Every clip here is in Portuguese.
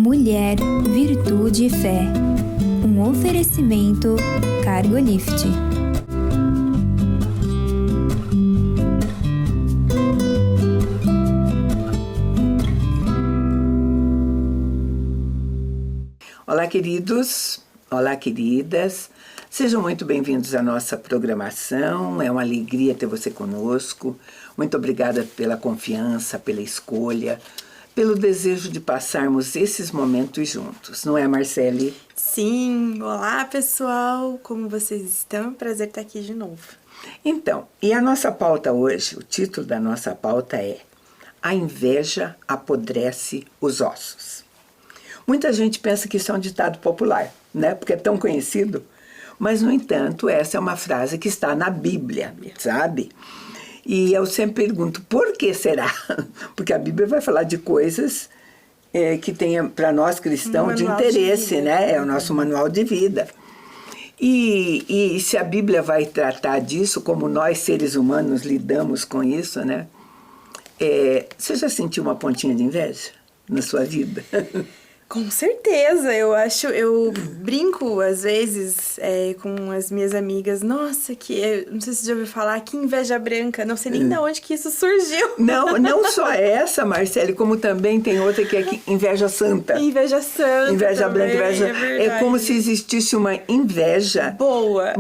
Mulher, Virtude e Fé. Um oferecimento Cargolift. Olá, queridos. Olá, queridas. Sejam muito bem-vindos à nossa programação. É uma alegria ter você conosco. Muito obrigada pela confiança, pela escolha, pelo desejo de passarmos esses momentos juntos. Não é, Marcele? Sim. Olá, pessoal. Como vocês estão? Prazer estar aqui de novo. Então, e a nossa pauta hoje, o título da nossa pauta é A Inveja Apodrece os Ossos. Muita gente pensa que isso é um ditado popular, né? Porque é tão conhecido. Mas, no entanto, essa é uma frase que está na Bíblia, sabe? E eu sempre pergunto, por que será? Porque a Bíblia vai falar de coisas que tem para nós cristãos de interesse, né? É o nosso manual de vida. E se a Bíblia vai tratar disso, como nós, seres humanos, lidamos com isso, né? Você já sentiu uma pontinha de inveja na sua vida? Com certeza, eu brinco às vezes com as minhas amigas, nossa, não sei se você já ouviu falar, que inveja branca, não sei nem de onde que isso surgiu. Não só essa, Marcele, como também tem outra que é inveja santa. Inveja santa. Inveja branca, inveja. É como se existisse uma inveja boa,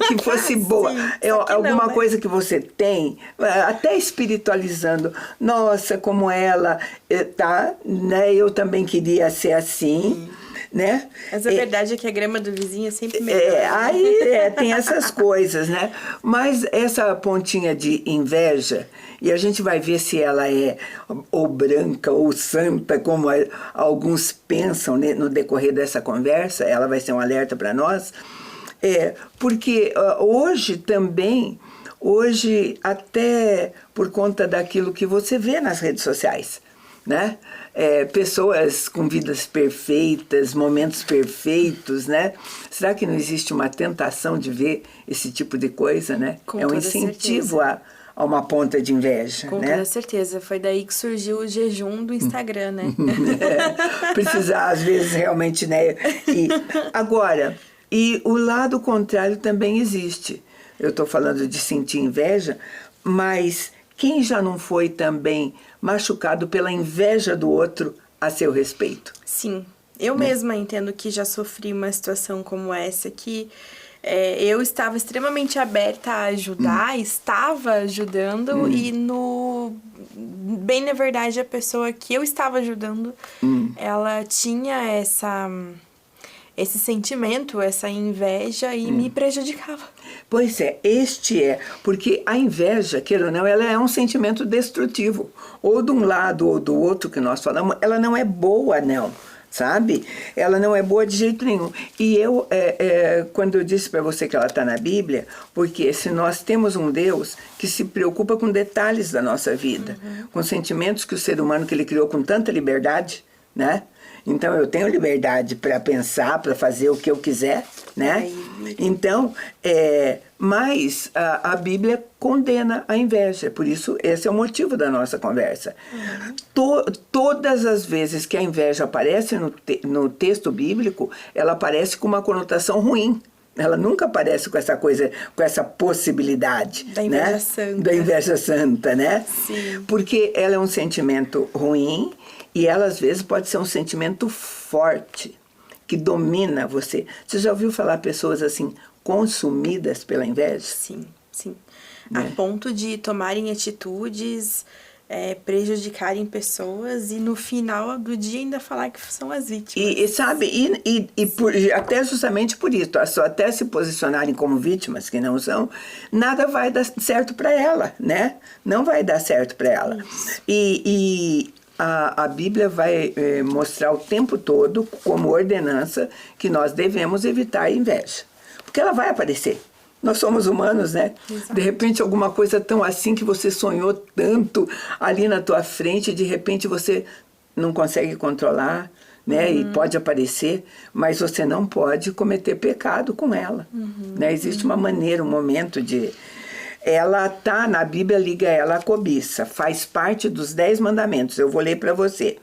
que fosse boa. Sim, alguma coisa que você tem, até espiritualizando. Nossa, como ela tá, né? Eu também queria ser assim, né? Mas a verdade é que a grama do vizinho é sempre melhor. Tem essas coisas, né? Mas essa pontinha de inveja, e a gente vai ver se ela é ou branca ou santa, como alguns pensam, né, no decorrer dessa conversa, ela vai ser um alerta para nós, porque hoje até por conta daquilo que você vê nas redes sociais, né? Pessoas com vidas perfeitas, momentos perfeitos, né? Será que não existe uma tentação de ver esse tipo de coisa, né? Com um incentivo a uma ponta de inveja, com né? toda certeza. Foi daí que surgiu o jejum do Instagram, né? Precisar, às vezes, realmente, né? Agora, o lado contrário também existe. Eu estou falando de sentir inveja, mas quem já não foi também machucado pela inveja do outro a seu respeito? Sim, eu mesma entendo que já sofri uma situação como essa, que eu estava extremamente aberta a ajudar, estava ajudando, e bem na verdade a pessoa que eu estava ajudando, ela tinha esse sentimento, essa inveja, e me prejudicava. Pois porque a inveja, queira ou não, ela é um sentimento destrutivo, ou de um lado ou do outro que nós falamos, ela não é boa, não, sabe? Ela não é boa de jeito nenhum. E quando eu disse para você que ela está na Bíblia, porque se nós temos um Deus que se preocupa com detalhes da nossa vida, com sentimentos que o ser humano que ele criou com tanta liberdade, né? Então, eu tenho liberdade para pensar, para fazer o que eu quiser, né? Então, mas a Bíblia condena a inveja. Por isso, esse é o motivo da nossa conversa. Todas as vezes que a inveja aparece no texto bíblico, ela aparece com uma conotação ruim. Ela nunca aparece com essa coisa, com essa possibilidade, da inveja, né? santa. Da inveja santa, né? Sim. Porque ela é um sentimento ruim e ela, às vezes, pode ser um sentimento forte, que domina você. Você já ouviu falar pessoas assim, consumidas pela inveja? Sim. A ponto de tomarem atitudes, prejudicarem pessoas e no final do dia ainda falar que são as vítimas. Até justamente por isso, até se posicionarem como vítimas, que não são, nada vai dar certo para ela, né? Não vai dar certo para ela. A Bíblia vai mostrar o tempo todo, como ordenança, que nós devemos evitar a inveja. Porque ela vai aparecer. Nós somos humanos, né? Exato. De repente, alguma coisa tão assim que você sonhou tanto ali na tua frente, de repente você não consegue controlar, né? E pode aparecer, mas você não pode cometer pecado com ela. Né? Existe uma maneira, um momento de... Ela tá na Bíblia, liga ela à cobiça, faz parte dos 10 mandamentos. Eu vou ler para você.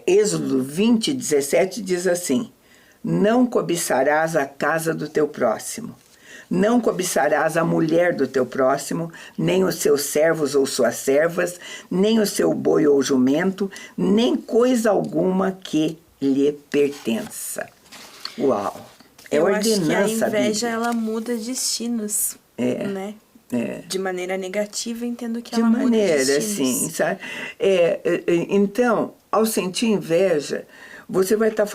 Êxodo 20, 17 diz assim: não cobiçarás a casa do teu próximo, não cobiçarás a mulher do teu próximo, nem os seus servos ou suas servas, nem o seu boi ou jumento, nem coisa alguma que lhe pertença. Uau! Eu acho que a ordenança inveja, bíblica. ela muda destinos, né? De maneira negativa, entendo que De ela muda maneira destinos. assim, sabe? Então, ao sentir inveja, você vai estar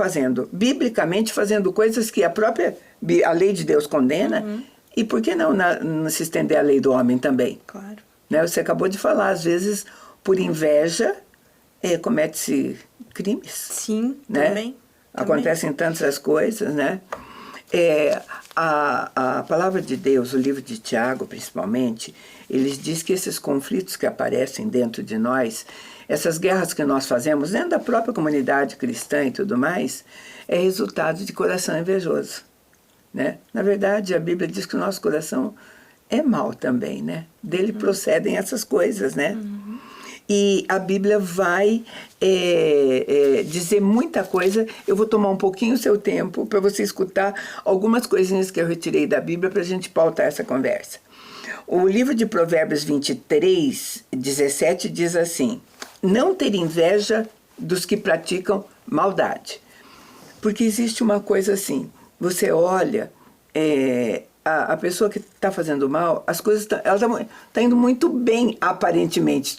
biblicamente fazendo coisas que a lei de Deus condena, e por que não se estender a lei do homem também? Claro. Né? Você acabou de falar, às vezes, por inveja, comete-se crimes. Sim, Né? também. Acontecem tantas coisas, né? A palavra de Deus, o livro de Tiago, principalmente, eles diz que esses conflitos que aparecem dentro de nós, essas guerras que nós fazemos dentro da própria comunidade cristã e tudo mais, é resultado de coração invejoso, né? Na verdade, a Bíblia diz que o nosso coração é mau também, né? Dele procedem essas coisas, né? E a Bíblia vai dizer muita coisa. Eu vou tomar um pouquinho o seu tempo para você escutar algumas coisinhas que eu retirei da Bíblia para a gente pautar essa conversa. O livro de Provérbios 23, 17 diz assim: não ter inveja dos que praticam maldade. Porque existe uma coisa assim, você olha, a pessoa que está fazendo mal, as coisas ela tá indo muito bem, aparentemente,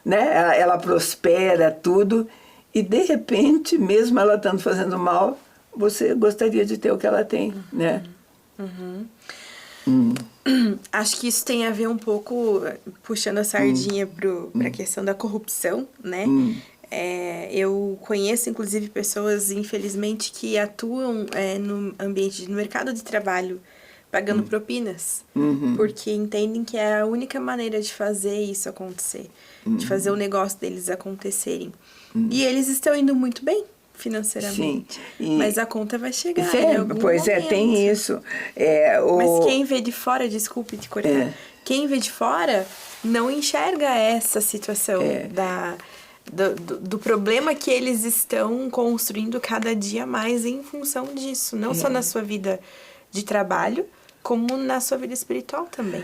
né? Ela prospera, tudo, e de repente, mesmo ela estando fazendo mal, você gostaria de ter o que ela tem, né? Acho que isso tem a ver um pouco, puxando a sardinha para a questão da corrupção, né? Eu conheço, inclusive, pessoas, infelizmente, que atuam no mercado de trabalho pagando propinas, porque entendem que é a única maneira de fazer isso acontecer, de fazer o negócio deles acontecerem. E eles estão indo muito bem financeiramente, mas a conta vai chegar em algum momento. Tem isso. Mas quem vê de fora, desculpe te cortar, quem vê de fora não enxerga essa situação do problema que eles estão construindo cada dia mais em função disso, não só na sua vida de trabalho, como na sua vida espiritual também.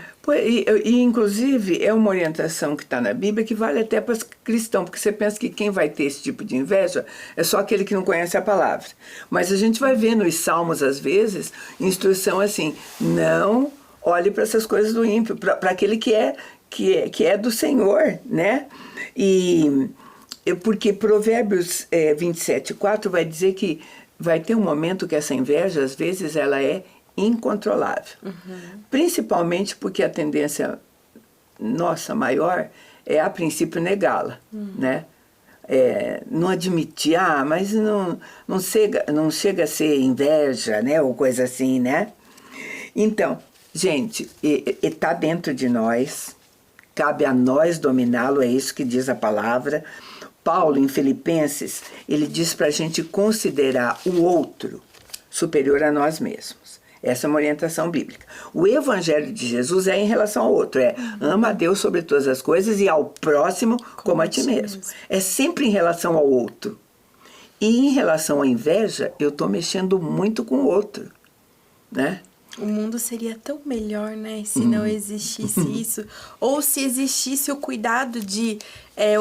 Inclusive, é uma orientação que está na Bíblia que vale até para os cristãos, porque você pensa que quem vai ter esse tipo de inveja é só aquele que não conhece a palavra. Mas a gente vai ver nos Salmos, às vezes, instrução assim: não olhe para essas coisas do ímpio, para aquele que é do Senhor, né? Porque Provérbios 27:4 vai dizer que vai ter um momento que essa inveja, às vezes, ela é incontrolável. Principalmente porque a tendência nossa maior é, a princípio, negá-la, né? Não admitir, mas não chega a ser inveja, né? Ou coisa assim, né? Então, gente, está dentro de nós, cabe a nós dominá-lo, é isso que diz a palavra. Paulo, em Filipenses, ele diz para a gente considerar o outro superior a nós mesmos. Essa é uma orientação bíblica. O evangelho de Jesus é em relação ao outro. Ama a Deus sobre todas as coisas e ao próximo como a ti mesmo. É sempre em relação ao outro. E em relação à inveja, eu estou mexendo muito com o outro, né? O mundo seria tão melhor, né, se não existisse isso. Ou se existisse o cuidado de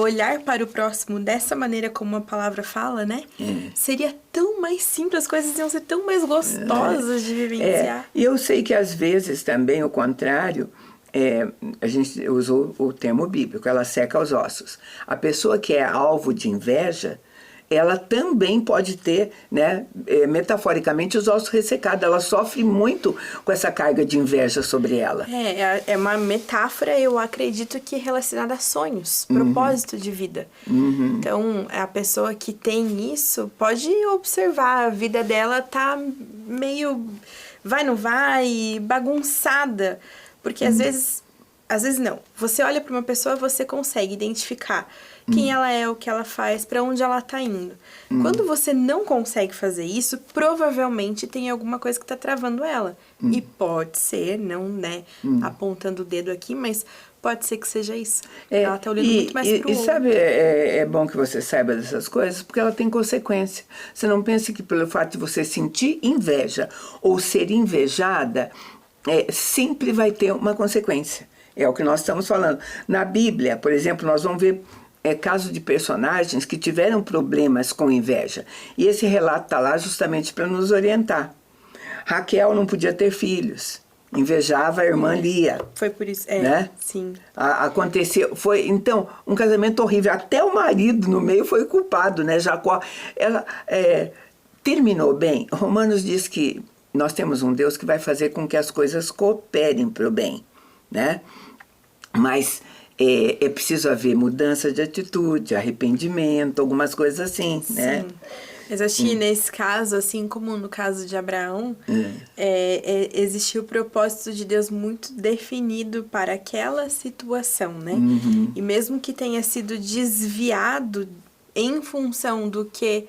olhar para o próximo dessa maneira como a palavra fala, né? Seria tão mais simples, as coisas iam ser tão mais gostosas de vivenciar. E eu sei que às vezes também o contrário, a gente usou o termo bíblico, ela seca os ossos. A pessoa que é alvo de inveja, ela também pode ter, né, metaforicamente, os ossos ressecados. Ela sofre muito com essa carga de inveja sobre ela. É uma metáfora, eu acredito que relacionada a sonhos, propósito de vida. Então, a pessoa que tem isso pode observar, a vida dela tá meio vai, não vai, bagunçada. Porque às vezes não. Você olha para uma pessoa, você consegue identificar quem ela é, o que ela faz, para onde ela tá indo. Quando você não consegue fazer isso, provavelmente tem alguma coisa que tá travando ela. E pode ser, não, né, apontando o dedo aqui, mas pode ser que seja isso. Ela tá olhando muito mais pro outro. Sabe, é bom que você saiba dessas coisas, porque ela tem consequência. Você não pense que pelo fato de você sentir inveja ou ser invejada, sempre vai ter uma consequência. É o que nós estamos falando. Na Bíblia, por exemplo, nós vamos ver casos de personagens que tiveram problemas com inveja. E esse relato está lá justamente para nos orientar. Raquel não podia ter filhos. Invejava a irmã Lia. Foi por isso, né? Sim. Aconteceu, foi, então, um casamento horrível. Até o marido no meio foi culpado, né? Jacó, ela terminou bem. Romanos diz que nós temos um Deus que vai fazer com que as coisas cooperem para o bem, né? Mas é preciso haver mudança de atitude, arrependimento, algumas coisas assim, né? Sim. Mas acho que nesse caso, assim como no caso de Abraão, existiu o propósito de Deus muito definido para aquela situação, né? E mesmo que tenha sido desviado em função do que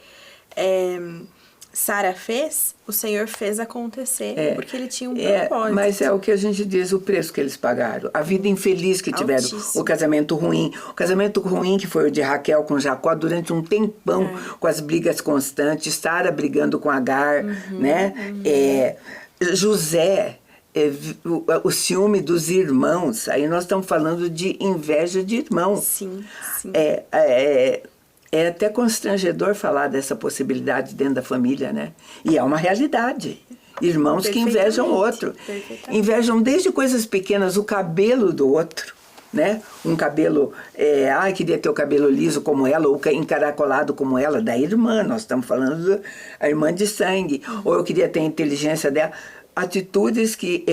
Sara fez, o Senhor fez acontecer, porque ele tinha um propósito. Mas é o que a gente diz, o preço que eles pagaram. A vida infeliz que tiveram, o casamento ruim. O casamento ruim que foi o de Raquel com Jacó durante um tempão, com as brigas constantes, Sara brigando com Agar, né? José, o ciúme dos irmãos. Aí nós estamos falando de inveja de irmão. Sim. É até constrangedor falar dessa possibilidade dentro da família, né? E é uma realidade. Irmãos que invejam o outro. Invejam desde coisas pequenas, o cabelo do outro, né? Um cabelo, queria ter o cabelo liso como ela, ou encaracolado como ela, da irmã. Nós estamos falando da irmã de sangue. Ou eu queria ter a inteligência dela. Atitudes que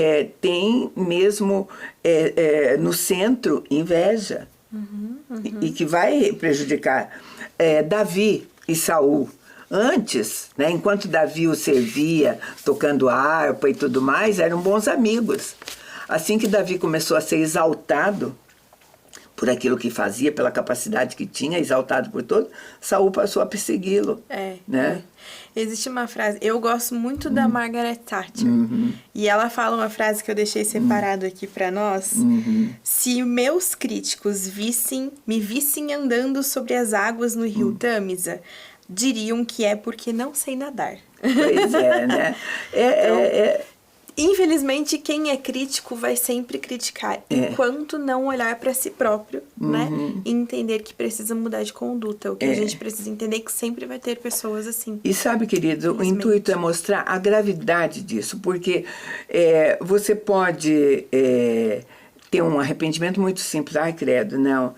tem mesmo no centro inveja. E que vai prejudicar. Davi e Saul, antes, né, enquanto Davi o servia, tocando harpa e tudo mais, eram bons amigos. Assim que Davi começou a ser exaltado por aquilo que fazia, pela capacidade que tinha, exaltado por todos, Saul passou a persegui-lo. Né? Existe uma frase, eu gosto muito da Margaret Thatcher, e ela fala uma frase que eu deixei separado aqui para nós: se meus críticos me vissem andando sobre as águas no rio Tâmisa, diriam que é porque não sei nadar. Pois é, né? Infelizmente, quem é crítico vai sempre criticar, enquanto não olhar para si próprio, né? E entender que precisa mudar de conduta. O que a gente precisa entender é que sempre vai ter pessoas assim. E sabe, querido, o intuito é mostrar a gravidade disso, porque você pode ter um arrependimento muito simples. Ai, credo, não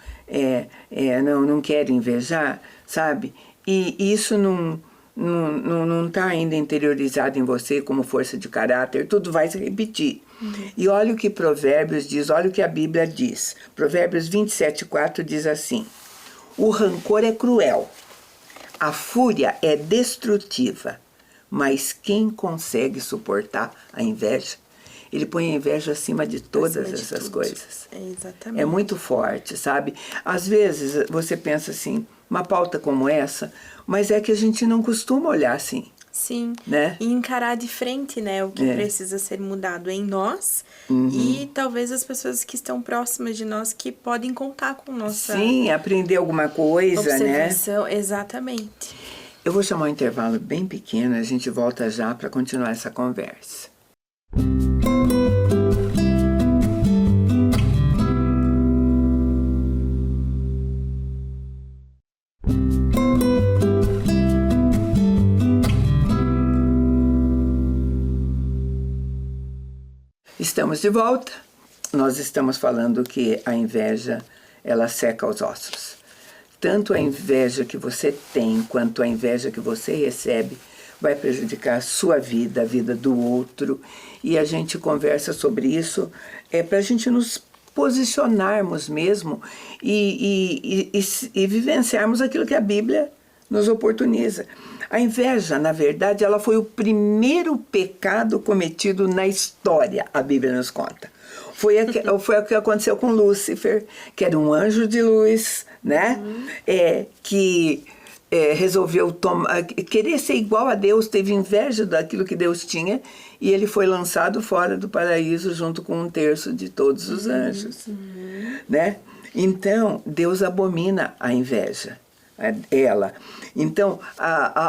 quero invejar, sabe? E isso não está ainda interiorizado em você como força de caráter, tudo vai se repetir. E olha o que Provérbios diz, olha o que a Bíblia diz. Provérbios 27:4 diz assim: o rancor é cruel, a fúria é destrutiva, mas quem consegue suportar a inveja? Ele põe a inveja acima de todas essas coisas. Exatamente. É muito forte, sabe? Às vezes você pensa assim, uma pauta como essa, mas é que a gente não costuma olhar assim. Sim, né? E encarar de frente, né, o que precisa ser mudado em nós e talvez as pessoas que estão próximas de nós que podem contar com nossa... Sim, aprender alguma coisa, observação, né? Exatamente. Eu vou chamar um intervalo bem pequeno, a gente volta já para continuar essa conversa. Estamos de volta. Nós estamos falando que a inveja, ela seca os ossos. Tanto a inveja que você tem, quanto a inveja que você recebe, vai prejudicar a sua vida, a vida do outro. E a gente conversa sobre isso para a gente nos posicionarmos mesmo e vivenciarmos aquilo que a Bíblia nos oportuniza. A inveja, na verdade, ela foi o primeiro pecado cometido na história, a Bíblia nos conta. Foi o que aconteceu com Lúcifer, que era um anjo de luz, né? Que resolveu querer ser igual a Deus, teve inveja daquilo que Deus tinha, e ele foi lançado fora do paraíso junto com 1/3 de todos os anjos. Né? Então, Deus abomina a inveja. Ela. Então,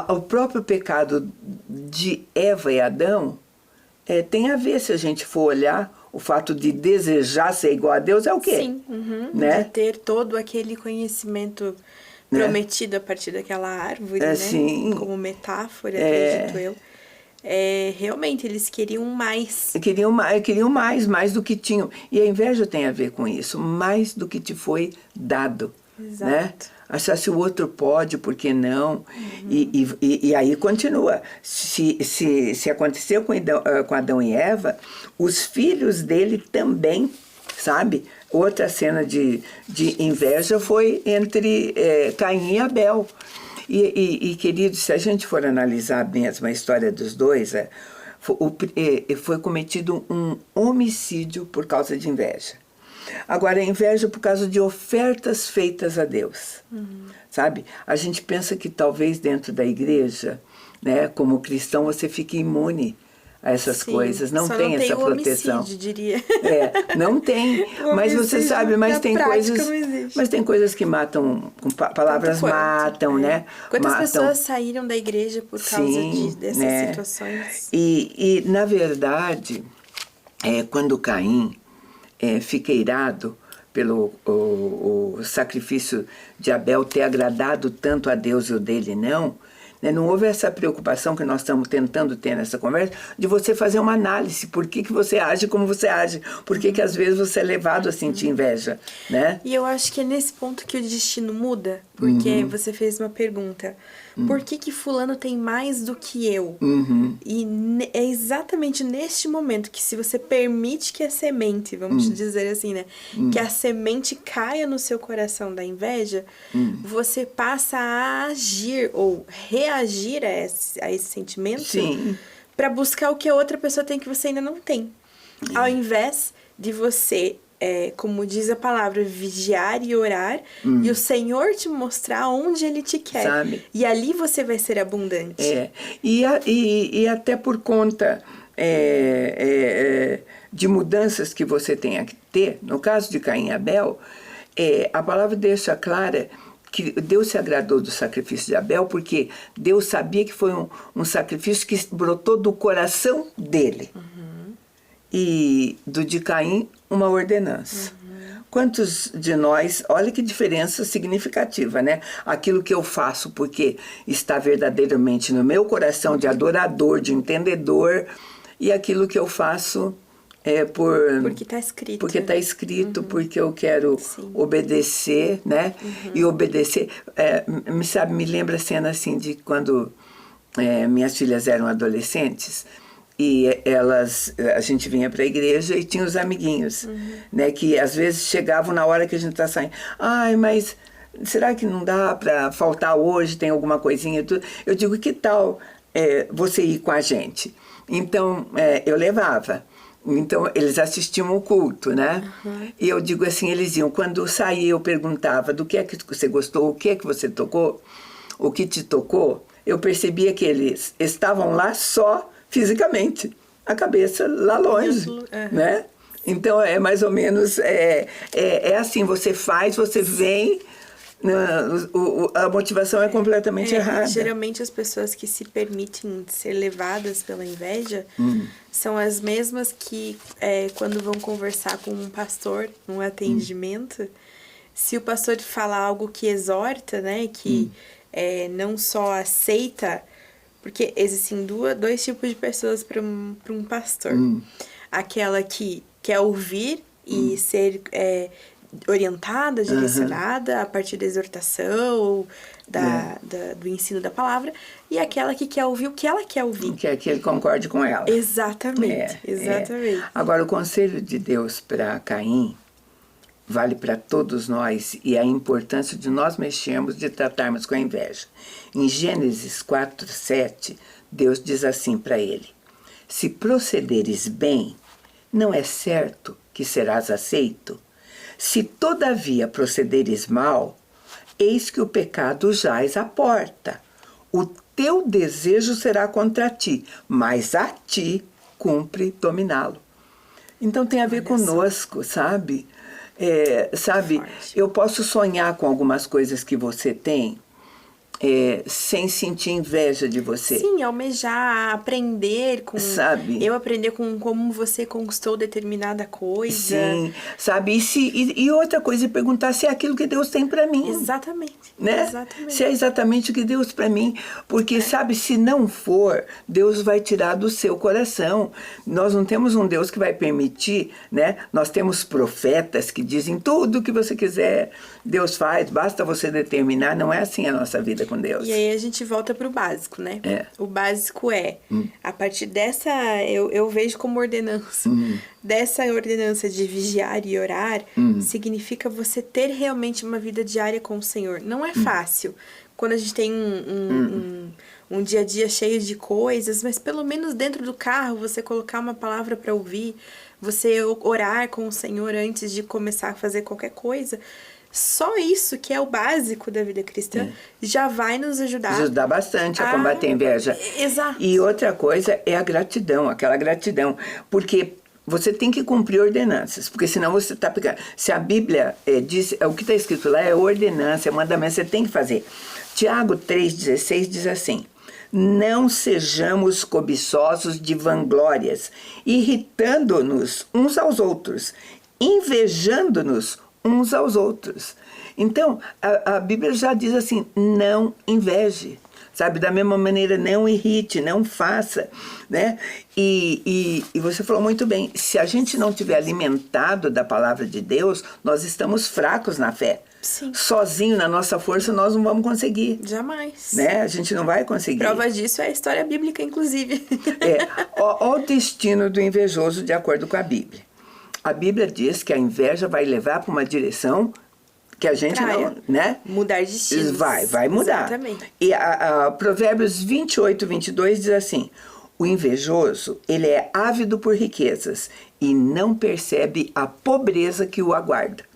o próprio pecado de Eva e Adão tem a ver, se a gente for olhar, o fato de desejar ser igual a Deus é o quê? Sim, né? De ter todo aquele conhecimento prometido a partir daquela árvore, né? Sim. Como metáfora, acredito eu. Realmente, eles queriam mais. Queriam mais do que tinham. E a inveja tem a ver com isso, mais do que te foi dado. Exato. Né? Achar se o outro pode, por que não? E aí continua. Se aconteceu com Adão e Eva, os filhos dele também, sabe? Outra cena de inveja foi entre Caim e Abel. E, querido, se a gente for analisar mesmo a história dos dois, foi cometido um homicídio por causa de inveja. Agora, a inveja por causa de ofertas feitas a Deus, sabe? A gente pensa que talvez dentro da igreja, né, como cristão, você fique imune a essas coisas. Não tem essa proteção. Homicídio, diria. Não tem. Mas você sabe, mas tem coisas que matam, com palavras matam, né? Quantas pessoas saíram da igreja por causa dessas situações? E na verdade, quando Caim fica irado pelo o sacrifício de Abel ter agradado tanto a Deus e o dele não, né? Não houve essa preocupação que nós estamos tentando ter nessa conversa, de você fazer uma análise, por que você age como você age, por que às vezes você é levado a sentir inveja, né? E eu acho que é nesse ponto que o destino muda, porque você fez uma pergunta, por que fulano tem mais do que eu? E é exatamente neste momento que, se você permite que a semente, vamos dizer assim, né, que a semente caia no seu coração da inveja, você passa a agir ou reagir a esse sentimento para buscar o que a outra pessoa tem que você ainda não tem. Ao invés de você, como diz a palavra, vigiar e orar, e o Senhor te mostrar onde Ele te quer. Sabe? E ali você vai ser abundante. E até por conta de mudanças que você tenha que ter, no caso de Caim e Abel, a palavra deixa clara que Deus se agradou do sacrifício de Abel, porque Deus sabia que foi um sacrifício que brotou do coração dele. E do de Caim, uma ordenança. Quantos de nós, olha que diferença significativa, né? Aquilo que eu faço porque está verdadeiramente no meu coração de adorador, de entendedor, e aquilo que eu faço porque está escrito. Porque está escrito, porque eu quero obedecer, né? E obedecer. Me lembra a cena assim de quando minhas filhas eram adolescentes. E a gente vinha para a igreja e tinha os amiguinhos, né, que às vezes chegavam na hora que a gente está saindo. Ai, mas será que não dá para faltar hoje, tem alguma coisinha? Eu digo, que tal você ir com a gente? Então, eu levava. Então, eles assistiam o culto, né? E eu digo assim, eles iam. Quando saía, eu perguntava do que é que você gostou, o que é que você tocou, o que te tocou. Eu percebia que eles estavam lá só fisicamente, a cabeça lá longe, né? Então, mais ou menos, assim, você faz, você vem, a motivação é completamente errada. Geralmente, as pessoas que se permitem ser levadas pela inveja são as mesmas que, quando vão conversar com um pastor num atendimento, se o pastor fala algo que exorta, né, que não só aceita. Porque existem dois tipos de pessoas para um pastor. Aquela que quer ouvir e ser orientada, direcionada a partir da exortação ou do ensino da palavra. E aquela que quer ouvir o que ela quer ouvir. Quer que ele concorde com ela. Exatamente. Agora, o conselho de Deus para Caim vale para todos nós, e a importância de nós mexermos, de tratarmos com a inveja. Em Gênesis 4:7, Deus diz assim para ele: se procederes bem, não é certo que serás aceito? Se todavia procederes mal, eis que o pecado jaz à porta. O teu desejo será contra ti, mas a ti cumpre dominá-lo. Então tem a ver conosco, sabe? Sabe, eu posso sonhar com algumas coisas que você tem, sem sentir inveja de você. Sim, almejar, aprender com... Sabe? Eu aprender com como você conquistou determinada coisa. Sim, sabe? E outra coisa, perguntar se é aquilo que Deus tem para mim. Exatamente. Né? Exatamente. Se é exatamente o que Deus para mim. Porque, sabe, se não for, Deus vai tirar do seu coração. Nós não temos um Deus que vai permitir, né? Nós temos profetas que dizem tudo o que você quiser, Deus faz, basta você determinar. Não é assim a nossa vida com Deus. E aí a gente volta pro básico, né? O básico a partir dessa, eu vejo como ordenança. Dessa ordenança de vigiar e orar, significa você ter realmente uma vida diária com o Senhor. Não é fácil quando a gente tem um dia a dia cheio de coisas, mas pelo menos dentro do carro você colocar uma palavra para ouvir, você orar com o Senhor antes de começar a fazer qualquer coisa. Só isso, que é o básico da vida cristã, já vai nos ajudar. Ajudar bastante a combater a inveja. Exato. E outra coisa é a gratidão, aquela gratidão. Porque você tem que cumprir ordenanças, porque senão você está pegando. Se a Bíblia diz, o que está escrito lá é ordenança, é mandamento, você tem que fazer. Tiago 3,16 diz assim: não sejamos cobiçosos de vanglórias, irritando-nos uns aos outros, invejando-nos uns aos outros. Então, a Bíblia já diz assim, não inveje, sabe? Da mesma maneira, não irrite, não faça, né? E você falou muito bem, se a gente não tiver alimentado da palavra de Deus, nós estamos fracos na fé. Sim. Sozinho, na nossa força, nós não vamos conseguir. Jamais. Né? A gente não vai conseguir. Prova disso é a história bíblica, inclusive. Ó o destino do invejoso de acordo com a Bíblia. A Bíblia diz que a inveja vai levar para uma direção que a gente não, né? Mudar destinos. Vai mudar. Exatamente. E Provérbios 28, 22 diz assim: o invejoso, ele é ávido por riquezas e não percebe a pobreza que o aguarda.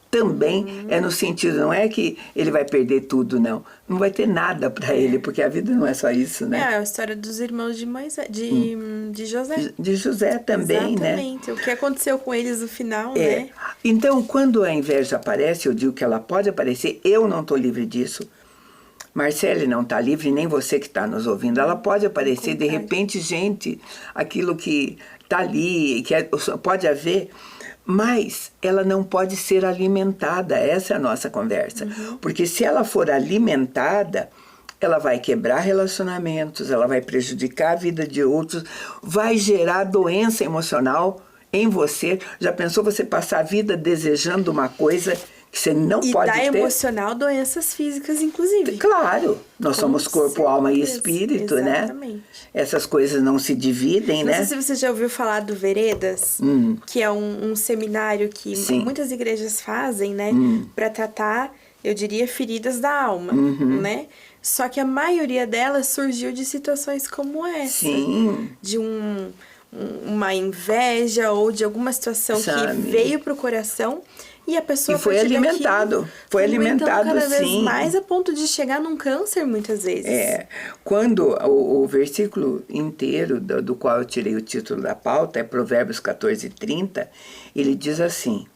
Também é no sentido, não é que ele vai perder tudo, não. Não vai ter nada para ele, porque a vida não é só isso, né? É a história dos irmãos de Moisés, de José. De José também, exatamente. Né? O que aconteceu com eles no final, né? Então, quando a inveja aparece, eu digo que ela pode aparecer, eu não estou livre disso. Marcele não está livre, nem você que está nos ouvindo. Ela pode aparecer, de repente, gente, aquilo que está ali, que pode haver... Mas ela não pode ser alimentada, essa é a nossa conversa. Porque se ela for alimentada, ela vai quebrar relacionamentos, ela vai prejudicar a vida de outros, vai gerar doença emocional em você. Já pensou você passar a vida desejando uma coisa que você não pode ter? E dá emocional doenças físicas, inclusive. Claro, nós somos corpo, alma e espírito, exatamente. Né? Essas coisas não se dividem, não né? Não sei se você já ouviu falar do Veredas, que é um seminário que muitas igrejas fazem, né? Para tratar, eu diria, feridas da alma, né? Só que a maioria delas surgiu de situações como essa. Sim. De uma inveja ou de alguma situação que veio pro coração e a pessoa foi alimentado. Foi alimentado, cada vez sim. mais a ponto de chegar num câncer muitas vezes. Quando o versículo inteiro do qual eu tirei o título da pauta é Provérbios 14:30, ele diz assim: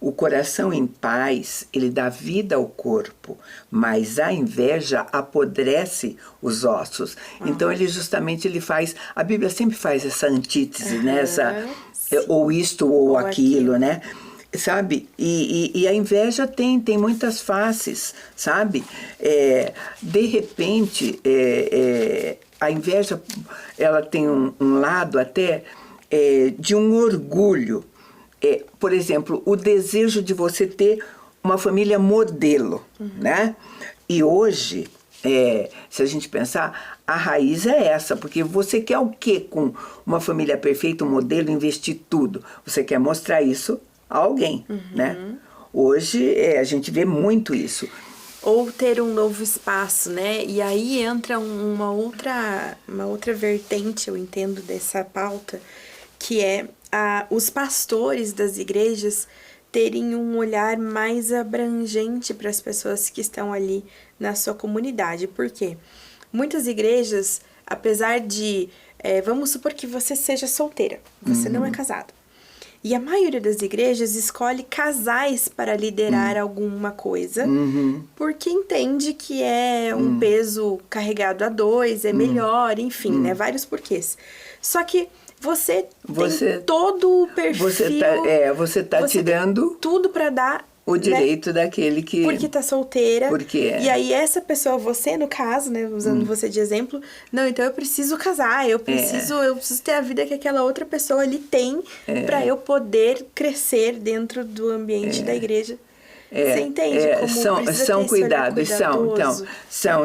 o coração em paz, ele dá vida ao corpo, mas a inveja apodrece os ossos. Então, ele faz... A Bíblia sempre faz essa antítese, né? Ou isto ou aquilo, né? Sabe? E a inveja tem muitas faces, sabe? De repente, a inveja, ela tem um lado até de um orgulho. Por exemplo, o desejo de você ter uma família modelo, né? E hoje, se a gente pensar, a raiz é essa, porque você quer o quê com uma família perfeita, um modelo, investir tudo? Você quer mostrar isso a alguém, né? Hoje, a gente vê muito isso. Ou ter um novo espaço, né? E aí entra uma outra vertente, eu entendo, dessa pauta, que é os pastores das igrejas terem um olhar mais abrangente para as pessoas que estão ali na sua comunidade. Por quê? Muitas igrejas, apesar de... vamos supor que você seja solteira, você não é casado. E a maioria das igrejas escolhe casais para liderar alguma coisa, porque entende que é um peso carregado a 2, é melhor, enfim, né? Vários porquês. Só que você tem todo o perfil... Você tá tirando... tudo para dar... o direito, né, daquele que... Porque tá solteira. Porque E aí essa pessoa, você no caso, né, usando você de exemplo, não, então eu preciso casar, eu preciso ter a vida que aquela outra pessoa ali tem para eu poder crescer dentro do ambiente da igreja. Você entende como são cuidados,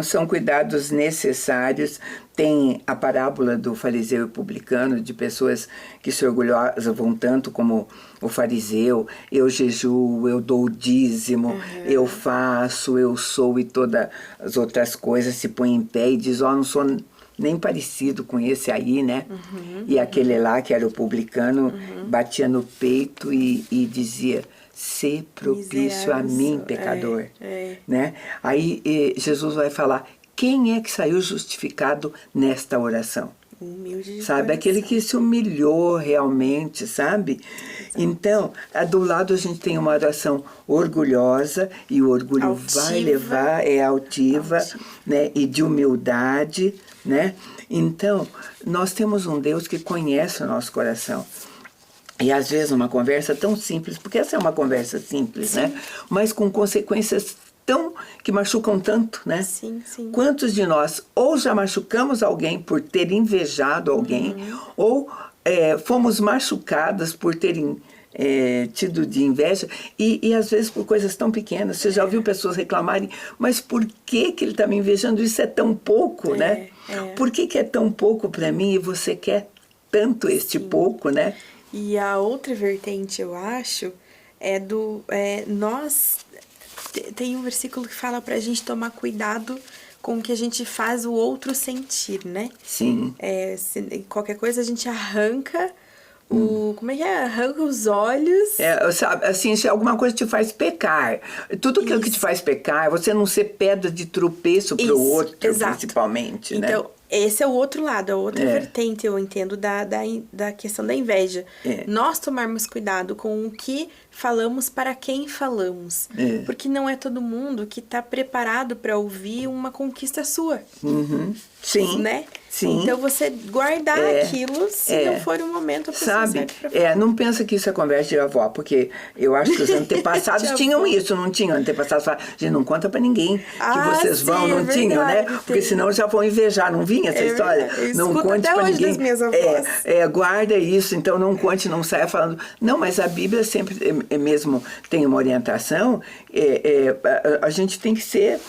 são cuidados necessários. Tem a parábola do fariseu e publicano, de pessoas que se orgulhavam tanto como o fariseu. Eu jejuo, eu dou o dízimo, eu faço, eu sou, e todas as outras coisas, se põe em pé e diz, não sou nem parecido com esse aí, né? E aquele lá, que era o publicano, batia no peito e dizia... ser propício a mim, pecador. Né? Aí Jesus vai falar, quem é que saiu justificado nesta oração? Sabe, aquele que se humilhou realmente, sabe? Então, do lado a gente tem uma oração orgulhosa, e o orgulho altiva, vai levar, altiva, né? E de humildade, né? Então, nós temos um Deus que conhece o nosso coração. E às vezes uma conversa tão simples, porque essa é uma conversa simples, né? Mas com consequências que machucam tanto, né? Sim. Quantos de nós ou já machucamos alguém por ter invejado alguém, ou fomos machucadas por terem tido de inveja, e às vezes por coisas tão pequenas. Você já ouviu pessoas reclamarem, mas por que ele está me invejando? Isso é tão pouco, né? Por que é tão pouco para mim e você quer tanto este pouco, né? E a outra vertente, eu acho, tem um versículo que fala pra gente tomar cuidado com o que a gente faz o outro sentir, né? Sim. Qualquer coisa a gente arranca como é que é? Arranca os olhos. Sabe, assim, se alguma coisa te faz pecar, tudo aquilo que te faz pecar, você não ser pedra de tropeço pro outro, principalmente, né? Então, esse é o outro lado, a outra vertente, eu entendo, da questão da inveja. Nós tomarmos cuidado com o que falamos, para quem falamos. Porque não é todo mundo que está preparado para ouvir uma conquista sua. Sim. Né? Sim. Então, você guardar aquilo, se não for o momento, a pessoa certa pra falar. Não pensa que isso é conversa de avó, porque eu acho que os antepassados tinham isso, não tinham? Antepassados falavam, gente, não conta pra ninguém que vocês vão, não tinham, né? Porque senão já vão invejar, não vinha essa história? Não conte pra ninguém. Das minhas avós. Guarda isso, então não conte, não saia falando. Não, mas a Bíblia sempre mesmo tem uma orientação, a gente tem que ser...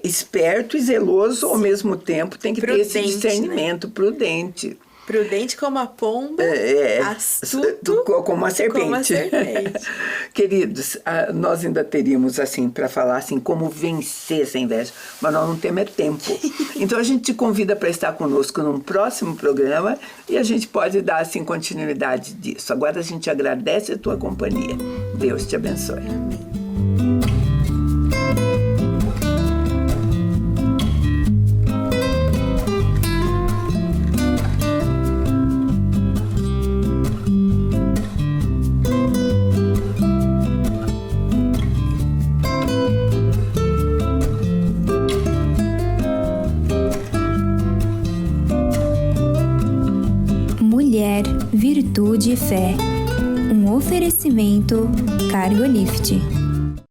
esperto e zeloso ao mesmo tempo, tem que ter esse discernimento, né? Prudente como a pomba, astuto como a serpente. Queridos, nós ainda teríamos assim para falar assim como vencer essa inveja, mas nós não temos tempo. Então a gente te convida para estar conosco num próximo programa e a gente pode dar assim continuidade disso. Agora a gente agradece a tua companhia. Deus te abençoe. Amém. Virtude e Fé. Um oferecimento Cargolift.